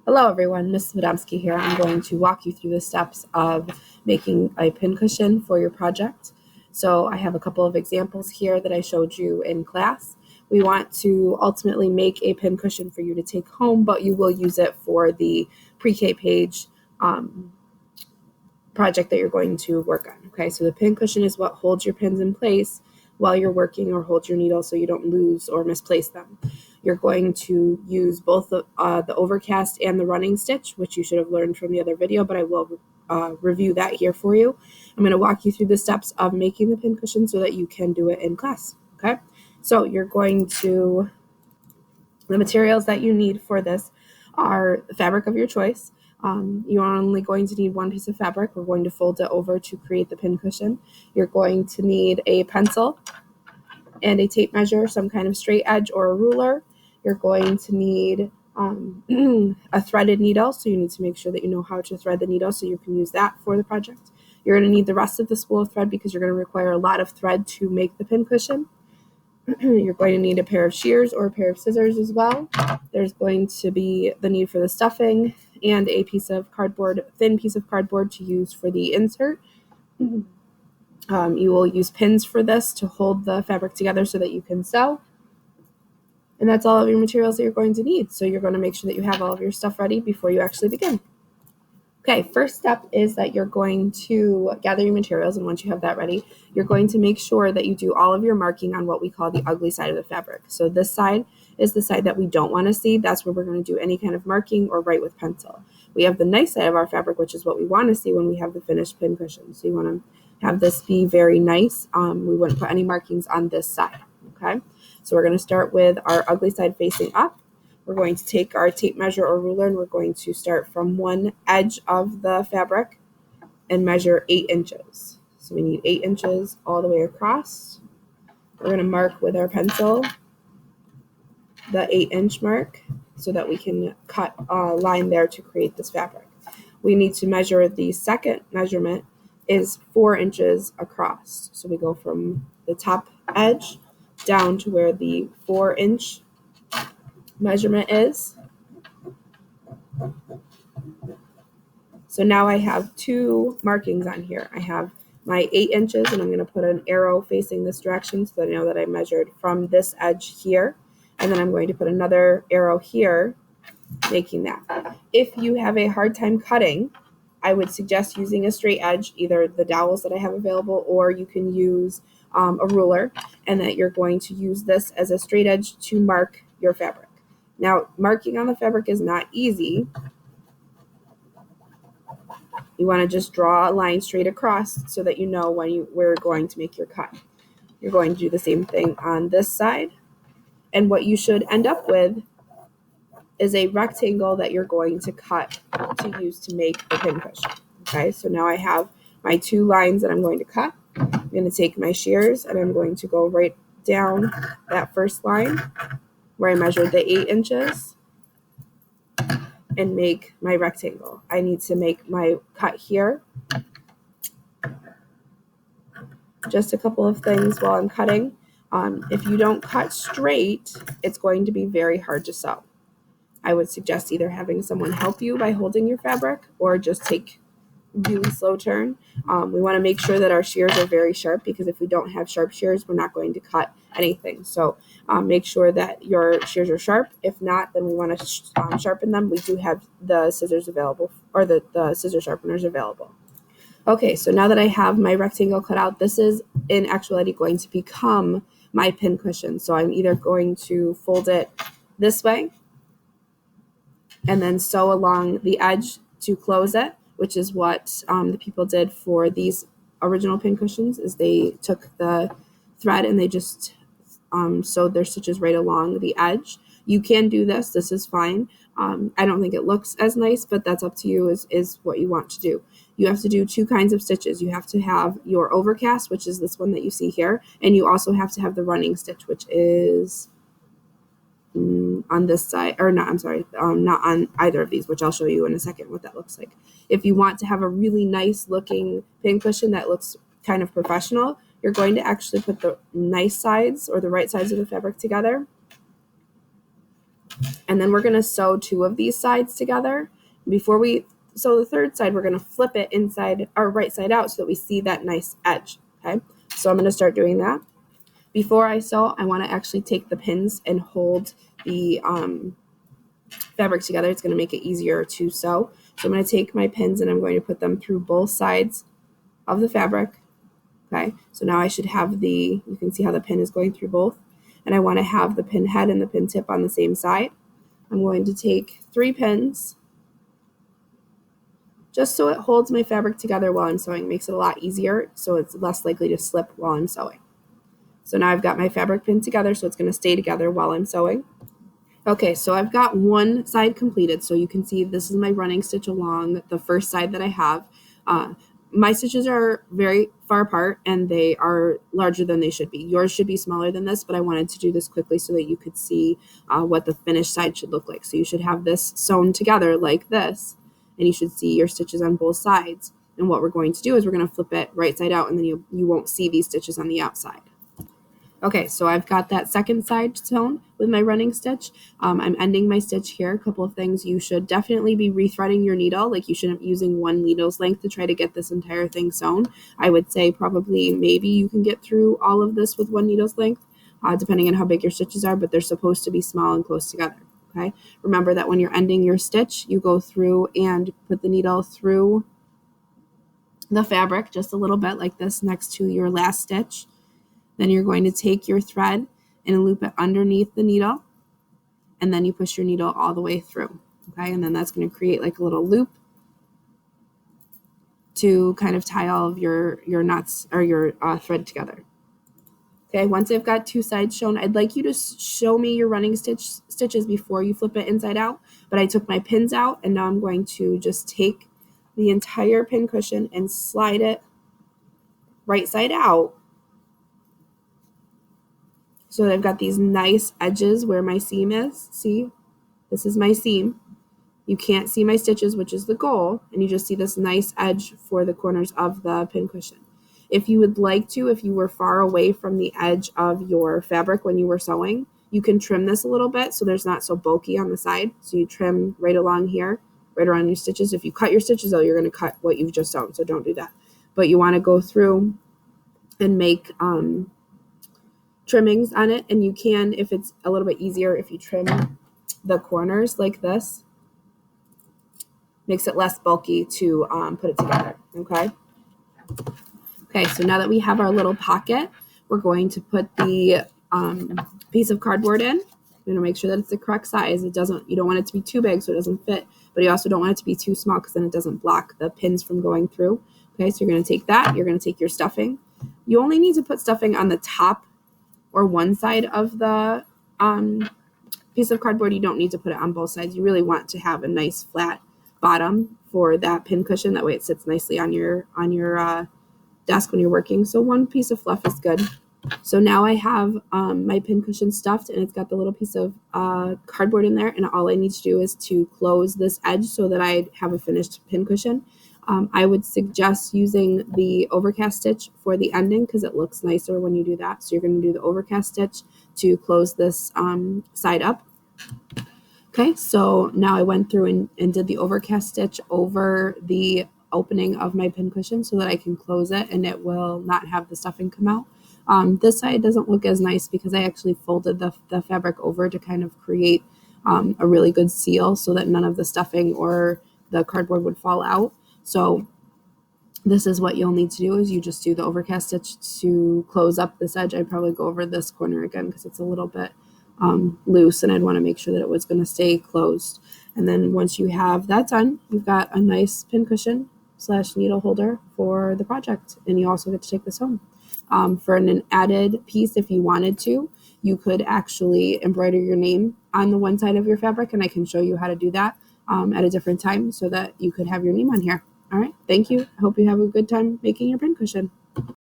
Hello everyone, Mrs. Adamski here. I'm going to walk you through the steps of making a pincushion for your project. So I have a couple of examples here that I showed you in class. We want to ultimately make a pincushion for you to take home, but you will use it for the pre-K page project that you're going to work on. Okay, so the pincushion is what holds your pins in place while you're working, or holds your needle so you don't lose or misplace them. You're going to use both the overcast and the running stitch, which you should have learned from the other video, but I will review that here for you. I'm going to walk you through the steps of making the pincushion so that you can do it in class. Okay, so you're going to, the materials that you need for this are the fabric of your choice. You are only going to need one piece of fabric. We're going to fold it over to create the pincushion. You're going to need a pencil and a tape measure, some kind of straight edge or a ruler. You're going to need a threaded needle, so you need to make sure that you know how to thread the needle so you can use that for the project. You're going to need the rest of the spool of thread because you're going to require a lot of thread to make the pincushion. You're going to need a pair of shears or a pair of scissors as well. There's going to be the need for the stuffing and a piece of cardboard, thin piece of cardboard to use for the insert. You will use pins for this to hold the fabric together so that you can sew. And that's all of your materials that you're going to need. So you're going to make sure that you have all of your stuff ready before you actually begin. Okay, first step is that you're going to gather your materials, and once you have that ready, you're going to make sure that you do all of your marking on what we call the ugly side of the fabric. So this side is the side that we don't want to see. That's where we're going to do any kind of marking or write with pencil. We have the nice side of our fabric, which is what we want to see when we have the finished pincushion. So you want to have this be very nice. We wouldn't put any markings on this side, okay? So we're going to start with our ugly side facing up. We're going to take our tape measure or ruler, and we're going to start from one edge of the fabric and measure 8 inches. So we need 8 inches all the way across. We're going to mark with our pencil the 8-inch mark so that we can cut a line there to create this fabric. We need to measure the second measurement is 4 inches across. So we go from the top edge down to where the 4-inch measurement is. So now I have 2 markings on here. I have my 8 inches, and I'm going to put an arrow facing this direction so that I know that I measured from this edge here. And then I'm going to put another arrow here, making that. If you have a hard time cutting, I would suggest using a straight edge, either the dowels that I have available, or you can use a ruler, and that you're going to use this as a straight edge to mark your fabric. Now, marking on the fabric is not easy. You want to just draw a line straight across so that you know where you're going to make your cut. You're going to do the same thing on this side. And what you should end up with is a rectangle that you're going to cut to use to make the pincushion. Okay, so now I have my 2 lines that I'm going to cut. I'm going to take my shears, and I'm going to go right down that first line where I measured the 8 inches and make my rectangle. I need to make my cut here. Just a couple of things while I'm cutting. If you don't cut straight, it's going to be very hard to sew. I would suggest either having someone help you by holding your fabric, or just take really slow turn. We want to make sure that our shears are very sharp, because if we don't have sharp shears, we're not going to cut anything. So make sure that your shears are sharp. If not, then we want to sharpen them. We do have the scissors available, or the scissor sharpeners available. Okay, so now that I have my rectangle cut out, this is in actuality going to become my pincushion. So I'm either going to fold it this way and then sew along the edge to close it, which is what the people did for these original pincushions, is they took the thread and they just sewed their stitches right along the edge. You can do this. This is fine. I don't think it looks as nice, but that's up to you, is what you want to do. You have to do 2 kinds of stitches. You have to have your overcast, which is this one that you see here, and you also have to have the running stitch, which is on this side, or not, I'm sorry, not on either of these, which I'll show you in a second what that looks like. If you want to have a really nice looking pincushion that looks kind of professional, you're going to actually put the nice sides, or the right sides of the fabric together And then we're going to sew 2 of these sides together. Before we sew the third side, we're going to flip it inside or right side out so that we see that nice edge. Okay, so I'm going to start doing that. Before I sew, I want to actually take the pins and hold the fabric together. It's going to make it easier to sew. So I'm going to take my pins and I'm going to put them through both sides of the fabric. Okay, so now I should have you can see how the pin is going through both. And I want to have the pin head and the pin tip on the same side. I'm going to take 3 pins just so it holds my fabric together while I'm sewing. It makes it a lot easier so it's less likely to slip while I'm sewing. So now I've got my fabric pinned together so it's going to stay together while I'm sewing. Okay, so I've got one side completed. So you can see this is my running stitch along the first side that I have. My stitches are very far apart and they are larger than they should be. Yours should be smaller than this, but I wanted to do this quickly so that you could see what the finished side should look like. So you should have this sewn together like this, and you should see your stitches on both sides. And what we're going to do is we're going to flip it right side out, and then you won't see these stitches on the outside. Okay, so I've got that second side sewn with my running stitch. I'm ending my stitch here. A couple of things. You should definitely be rethreading your needle. Like you shouldn't be using one needle's length to try to get this entire thing sewn. I would say probably maybe you can get through all of this with one needle's length, depending on how big your stitches are, but they're supposed to be small and close together. Okay, remember that when you're ending your stitch, you go through and put the needle through the fabric just a little bit like this next to your last stitch. Then you're going to take your thread and loop it underneath the needle, and then you push your needle all the way through, okay? And then that's going to create like a little loop to kind of tie all of your knots or your thread together. Okay, once I've got 2 sides shown, I'd like you to show me your running stitches before you flip it inside out, but I took my pins out, and now I'm going to just take the entire pin cushion and slide it right side out. So that I've got these nice edges where my seam is. See, this is my seam. You can't see my stitches, which is the goal, and you just see this nice edge for the corners of the pin cushion. If you would like to, if you were far away from the edge of your fabric when you were sewing, you can trim this a little bit so there's not so bulky on the side. So you trim right along here, right around your stitches. If you cut your stitches, though, you're going to cut what you've just sewn, so don't do that. But you want to go through and make trimmings on it, and you can, if it's a little bit easier, if you trim the corners like this, makes it less bulky to put it together. Okay, so now that we have our little pocket, we're going to put the piece of cardboard in. We're going to make sure that it's the correct size. You don't want it to be too big so it doesn't fit, but you also don't want it to be too small because then it doesn't block the pins from going through. Okay, so you're going to take that, you're going to take your stuffing. You only need to put stuffing on the top or one side of the piece of cardboard. You don't need to put it on both sides. You really want to have a nice flat bottom for that pin cushion. That way it sits nicely on your desk when you're working. So one piece of fluff is good. So now I have my pin cushion stuffed, and it's got the little piece of cardboard in there, and all I need to do is to close this edge so that I have a finished pin cushion. I would suggest using the overcast stitch for the ending because it looks nicer when you do that. So you're going to do the overcast stitch to close this side up. Okay, so now I went through and did the overcast stitch over the opening of my pin cushion so that I can close it and it will not have the stuffing come out. This side doesn't look as nice because I actually folded the fabric over to kind of create a really good seal so that none of the stuffing or the cardboard would fall out. So this is what you'll need to do is you just do the overcast stitch to close up this edge. I'd probably go over this corner again because it's a little bit loose and I'd want to make sure that it was going to stay closed. And then once you have that done, you've got a nice pin cushion / needle holder for the project. And you also get to take this home. For an added piece, if you wanted to, you could actually embroider your name on the one side of your fabric, and I can show you how to do that at a different time so that you could have your name on here. All right, thank you. I hope you have a good time making your pin cushion.